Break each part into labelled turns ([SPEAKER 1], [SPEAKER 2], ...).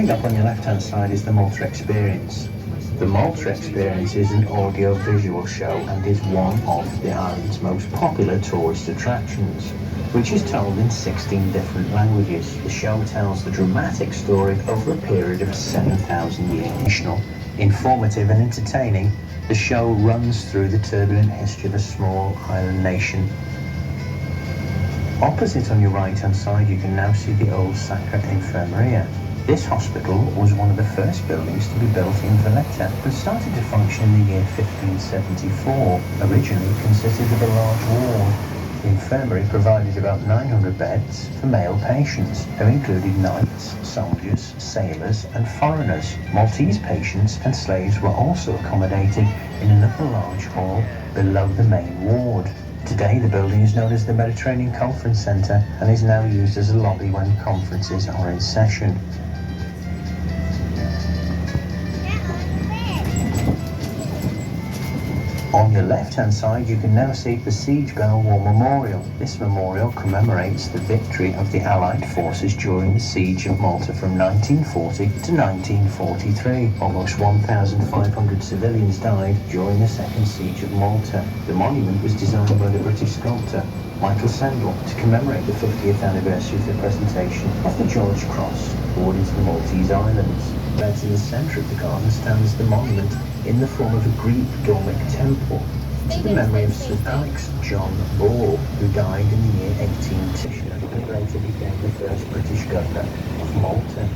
[SPEAKER 1] Coming up on your left-hand side is the Malta Experience. The Malta Experience is an audio-visual show and is one of the island's most popular tourist attractions, which is told in 16 different languages. The show tells the dramatic story over a period of 7,000 years. Informative and entertaining, the show runs through the turbulent history of a small island nation. Opposite on your right-hand side, you can now see the old Sacra Infermeria. This hospital was one of the first buildings to be built in Valletta and started to function in the year 1574. Originally it consisted of a large ward. The infirmary provided about 900 beds for male patients, who included knights, soldiers, sailors and foreigners. Maltese patients and slaves were also accommodated in another large hall below the main ward. Today the building is known as the Mediterranean Conference Centre and is now used as a lobby when conferences are in session. On your left-hand side, you can now see the Siege Bell War Memorial. This memorial commemorates the victory of the Allied forces during the Siege of Malta from 1940 to 1943. Almost 1,500 civilians died during the Second Siege of Malta. The monument was designed by the British sculptor Michael Sandel to commemorate the 50th anniversary of the presentation of the George Cross awarded to the Maltese Islands. Right in the centre of the garden stands the monument in the form of a Greek Doric temple to the memory of Sir Alex John Ball, who died in the year 1810 and later became the first British governor of Malta.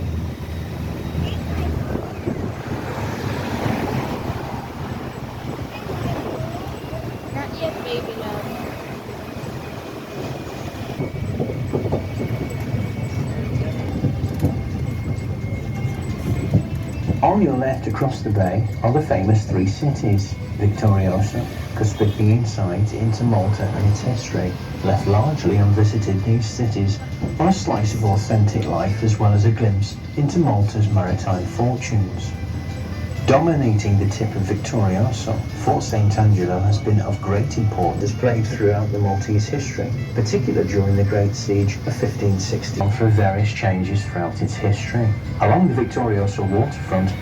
[SPEAKER 2] Not yet, baby love.
[SPEAKER 1] On your left across the bay are the famous three cities, Victoriosa, conspicuous insight into Malta and its history. Left largely unvisited, these cities are a slice of authentic life as well as a glimpse into Malta's maritime fortunes. Dominating the tip of Victoriosa, Fort St. Angelo has been of great importance displayed throughout the Maltese history, particularly during the Great Siege of 1560, and through various changes throughout its history. Along the Victoriosa waterfront,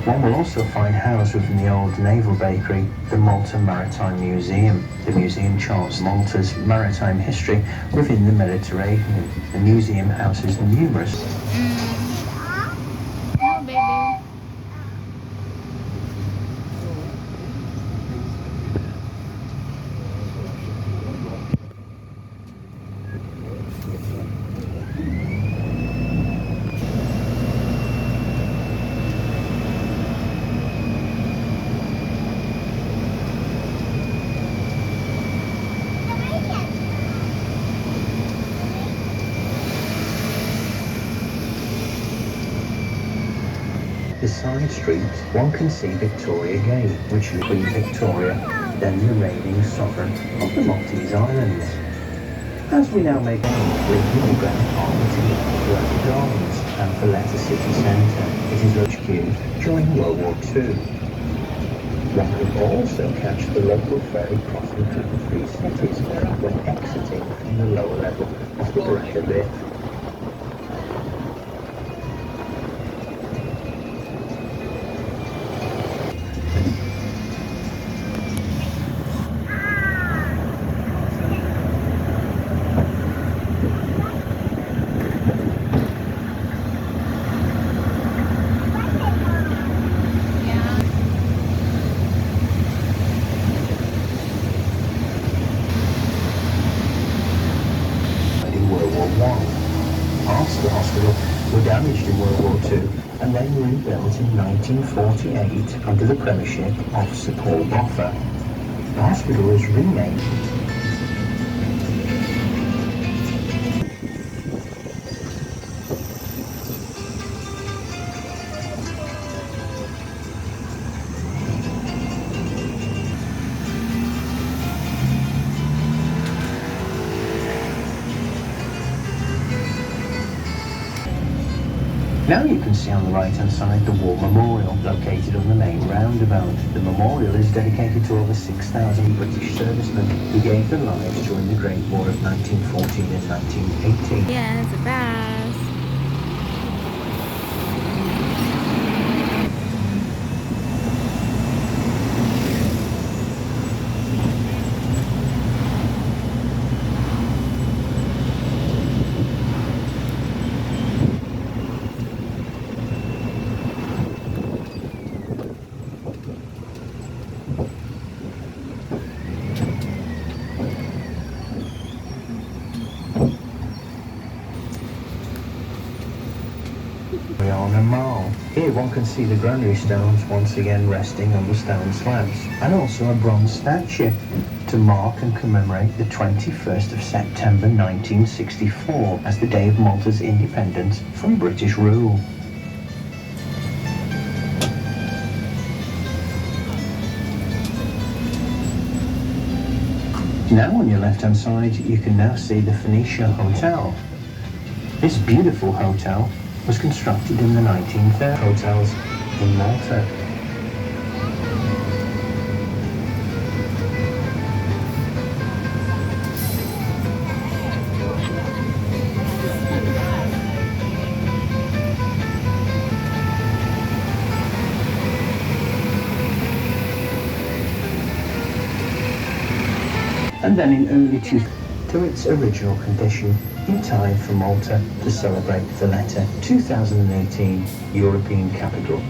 [SPEAKER 1] one will also find housed within the old naval bakery the Malta Maritime Museum. The museum charts Malta's maritime history within the Mediterranean. The museum houses numerous the side street, one can see Victoria Gate, which is Queen Victoria, then the reigning sovereign of the Maltese Islands. As we now make linking the Grand Parliament throughout the gardens and Valletta city centre, it is HQ during World War II. One can also catch the local ferry crossing through the three cities when exiting from the lower level of the Valletta bit. Parts of the hospital were damaged in World War II and then rebuilt in 1948 under the premiership of Sir Paul Boffa. The hospital was renamed Now you can see on the right hand side the War Memorial located on the main roundabout. The memorial is dedicated to over 6,000 British servicemen who gave their lives during the Great War of 1914 and 1918.
[SPEAKER 2] Yes, a bass.
[SPEAKER 1] a mile. Here one can see the granary stones once again resting on the stone slabs, and also a bronze statue to mark and commemorate the 21st of September 1964 as the day of Malta's independence from British rule. Now on your left hand side you can now see the Phoenicia Hotel. This beautiful hotel was constructed in the 1930s. Hotels in Malta. And then in early 2000 to its original condition in time for Malta to celebrate Valletta 2018 European Capital.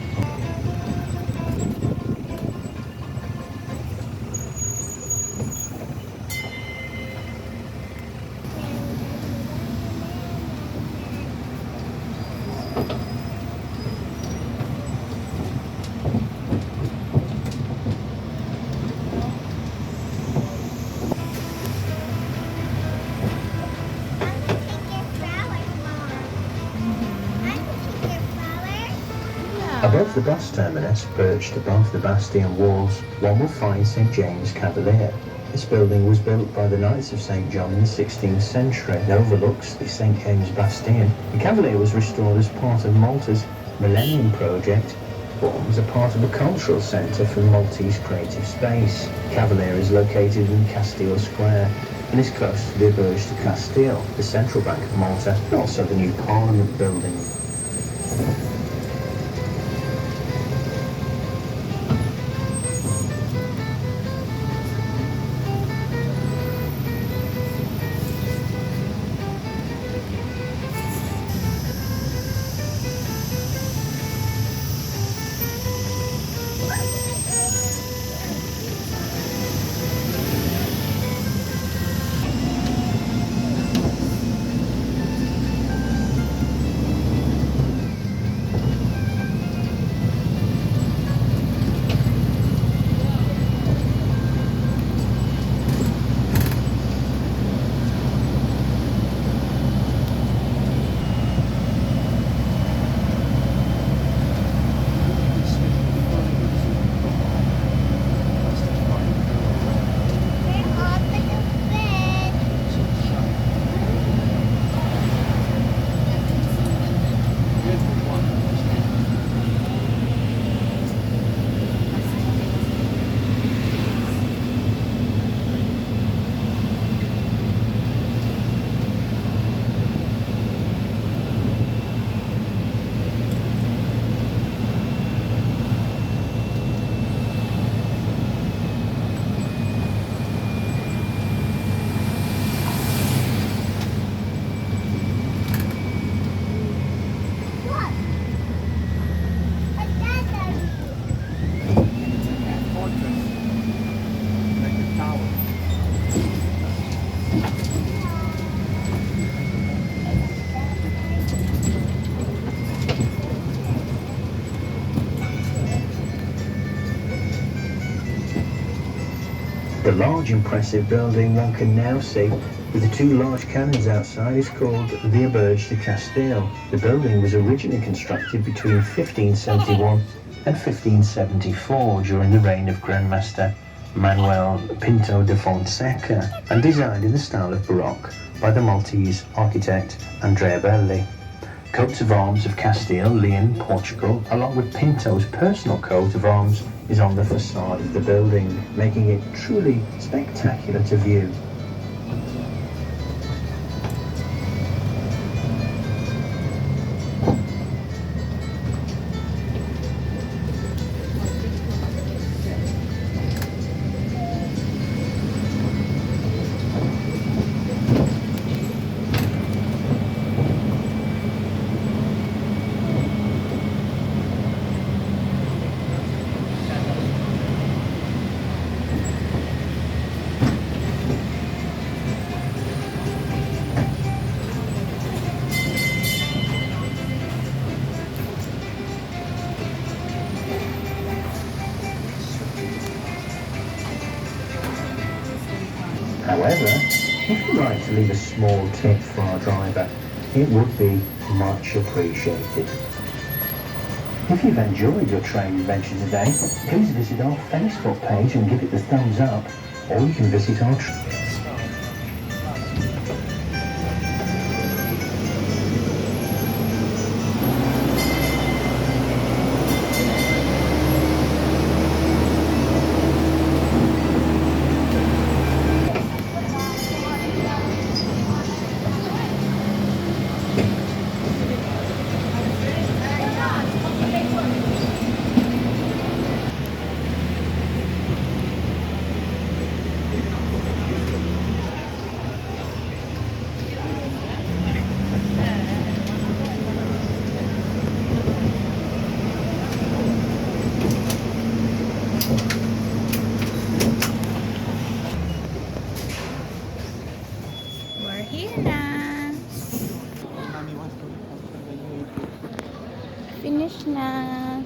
[SPEAKER 1] Above the bus terminus, perched above the bastion walls, one will find St James Cavalier. This building was built by the Knights of St John in the 16th century and overlooks the St James Bastion. The Cavalier was restored as part of Malta's Millennium Project, but was a part of a cultural centre for Maltese creative space. Cavalier is located in Castile Square and is close to the Auberge de Castile, the central bank of Malta, and also the new Parliament building. The large impressive building one can now see with the two large cannons outside is called the Auberge de Castile. The building was originally constructed between 1571 and 1574 during the reign of Grandmaster Manuel Pinto de Fonseca and designed in the style of Baroque by the Maltese architect Andrea Belli. Coats of arms of Castile, Leon, Portugal, along with Pinto's personal coat of arms, is on the facade of the building, making it truly spectacular to view. However, if you'd like to leave a small tip for our driver, it would be much appreciated. If you've enjoyed your train adventure today, please visit our Facebook page and give it the thumbs up, or you can visit our
[SPEAKER 2] We're here na. Finish na.